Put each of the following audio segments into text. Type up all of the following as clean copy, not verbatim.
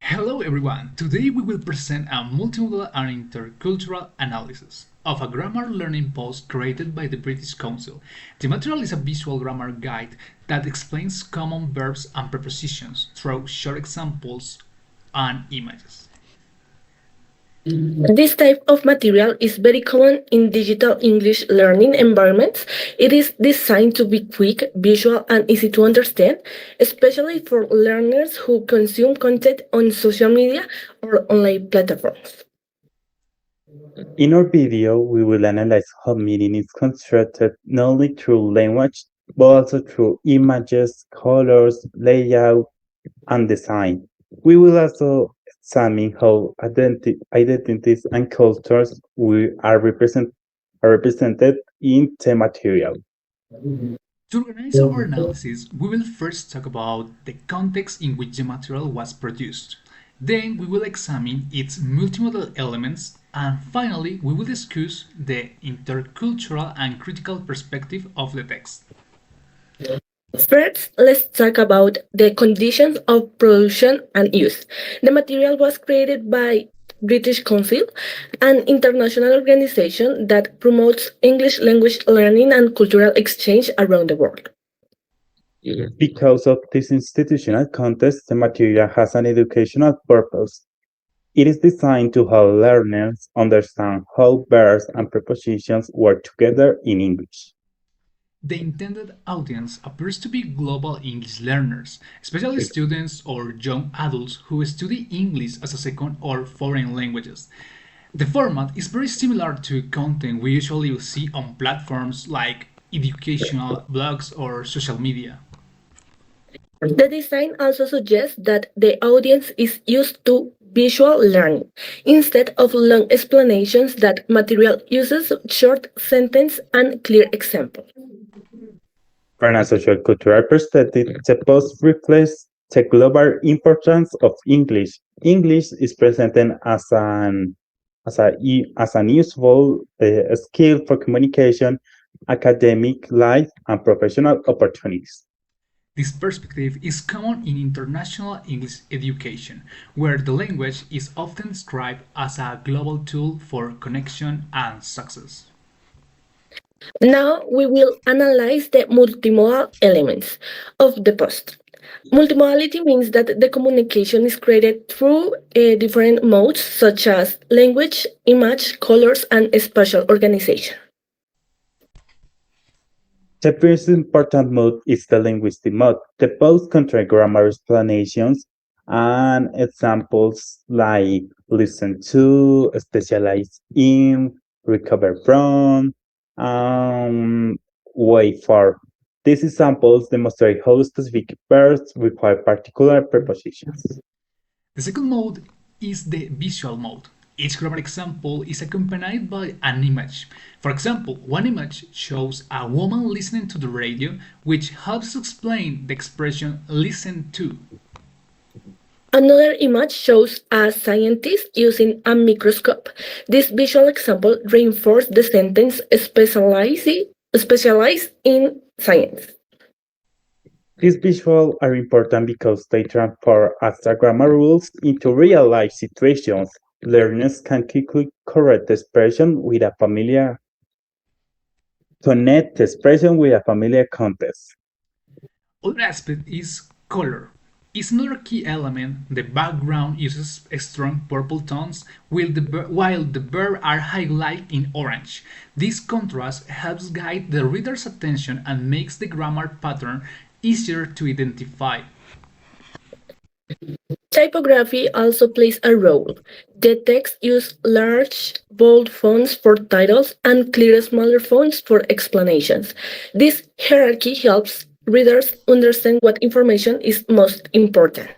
Hello everyone! Today we will present a multimodal and intercultural analysis of a grammar learning post created by the British Council. The material is a visual grammar guide that explains common verbs and prepositions through short examples and images. This type of material is very common in digital English learning environments. It is designed to be quick, visual, and easy to understand, especially for learners who consume content on social media or online platforms. In our video, we will analyze how meaning is constructed not only through language, but also through images, colors, layout, and design. We will also examine how identities and cultures are represented in the material. To organize our analysis, we will first talk about the context in which the material was produced. Then we will examine its multimodal elements, and finally we will discuss the intercultural and critical perspective of the text. First, let's talk about the conditions of production and use. The material was created by British Council, an international organization that promotes English language learning and cultural exchange around the world. Because of this institutional context, the material has an educational purpose. It is designed to help learners understand how verbs and prepositions work together in English. The intended audience appears to be global English learners, especially students or young adults who study English as a second or foreign languages. The format is very similar to content we usually see on platforms like educational blogs or social media. The design also suggests that the audience is used to visual learning. Instead of long explanations, that material uses short sentence and clear examples. From a social cultural perspective, the post reflects the global importance of English. English is presented as an useful skill for communication, academic life, and professional opportunities. This perspective is common in international English education, where the language is often described as a global tool for connection and success. Now we will analyze the multimodal elements of the post. Multimodality means that the communication is created through different modes such as language, image, colors, and spatial organization. The first important mode is the linguistic mode. The post contain grammar explanations and examples like listen to, specialize in, recover from, um, wait for. These examples demonstrate how specific verbs require particular prepositions. The second mode is the visual mode. Each grammar example is accompanied by an image. For example, one image shows a woman listening to the radio, which helps explain the expression listen to. Another image shows a scientist using a microscope. This visual example reinforces the sentence specialize in science. These visuals are important because they transfer abstract grammar rules into real-life situations. Learners can quickly connect the expression with a familiar context. Other aspect is color. Is another key element. The background uses strong purple tones while the verbs are highlighted in orange. This contrast helps guide the reader's attention and makes the grammar pattern easier to identify. Typography also plays a role. The text uses large, bold fonts for titles and clear, smaller fonts for explanations. This hierarchy helps readers understand what information is most important.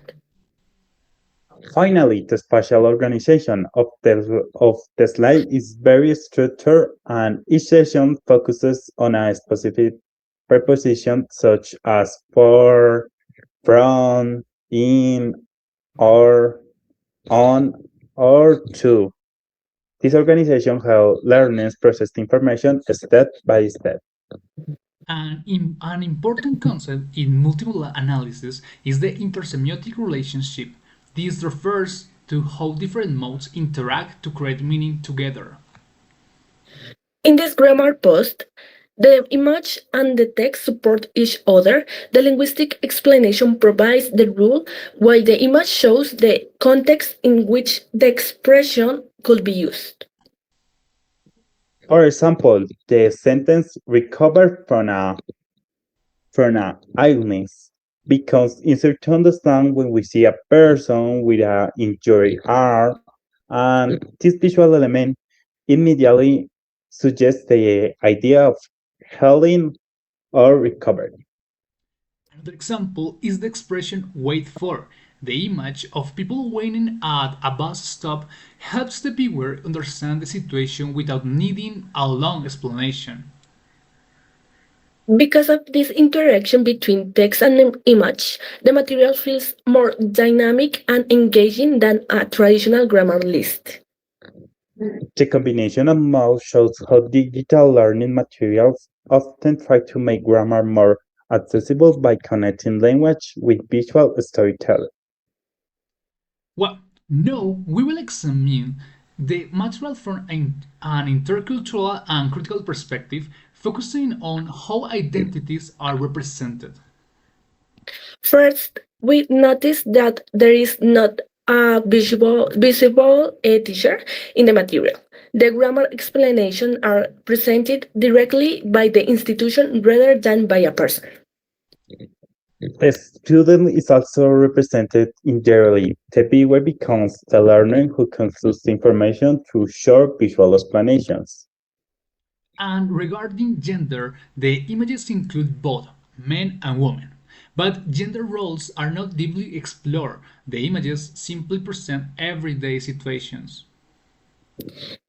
Finally, the spatial organization of the slide is very structured, and each section focuses on a specific preposition such as for, from, in, or, on, or to. This organization helps learners process the information step by step. An important concept in multiple analysis is the intersemiotic relationship. This refers to how different modes interact to create meaning together. In this grammar post, the image and the text support each other. The linguistic explanation provides the rule, while the image shows the context in which the expression could be used. For example, the sentence recovered from a illness becomes easier to understand when we see a person with an injured arm, and this visual element immediately suggests the idea of healing or recovery. Another example is the expression wait for. The image of people waiting at a bus stop helps the viewer understand the situation without needing a long explanation. Because of this interaction between text and image, the material feels more dynamic and engaging than a traditional grammar list. The combination of modes shows how digital learning materials often try to make grammar more accessible by connecting language with visual storytelling. Well, now we will examine the material from an intercultural and critical perspective, focusing on how identities are represented. First, we notice that there is not a visible teacher in the material. The grammar explanations are presented directly by the institution rather than by a person. The student is also represented indirectly. The viewer becomes the learner who concludes the information through short visual explanations. And regarding gender, the images include both men and women. But gender roles are not deeply explored. The images simply present everyday situations.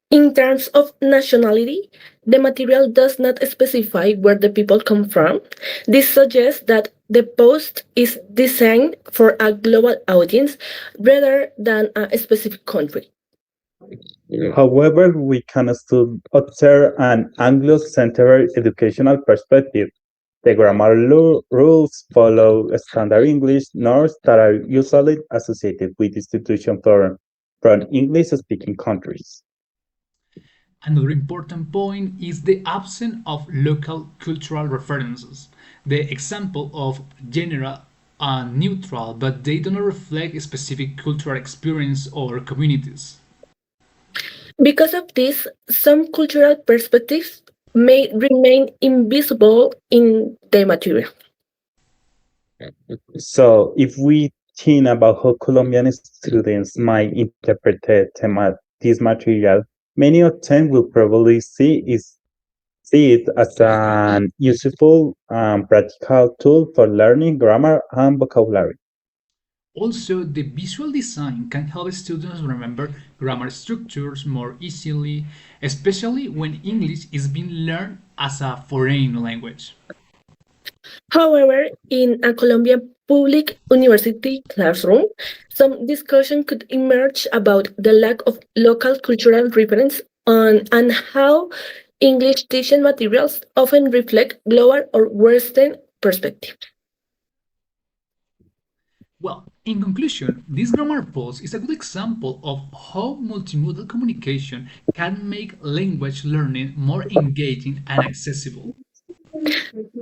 In terms of nationality, the material does not specify where the people come from. This suggests that the post is designed for a global audience rather than a specific country. However, we can still observe an Anglo-centered educational perspective. The grammar rules follow standard English norms that are usually associated with institutions from English-speaking countries. Another important point is the absence of local cultural references. The example of general and neutral, but they do not reflect specific cultural experience or communities. Because of this, some cultural perspectives may remain invisible in the material. So, if we think about how Colombian students might interpret this material, many of them will probably see it as an useful and practical tool for learning grammar and vocabulary. Also, the visual design can help students remember grammar structures more easily, especially when English is being learned as a foreign language. However, in a Colombian public university classroom, some discussion could emerge about the lack of local cultural reference and how English teaching materials often reflect global or Western perspective. Well, in conclusion, this grammar post is a good example of how multimodal communication can make language learning more engaging and accessible.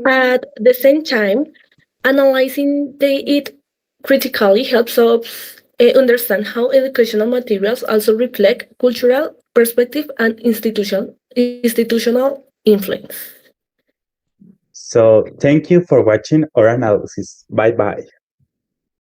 At the same time, analyzing it critically helps us understand how educational materials also reflect cultural perspective and institutional influence. So, thank you for watching our analysis. Bye bye.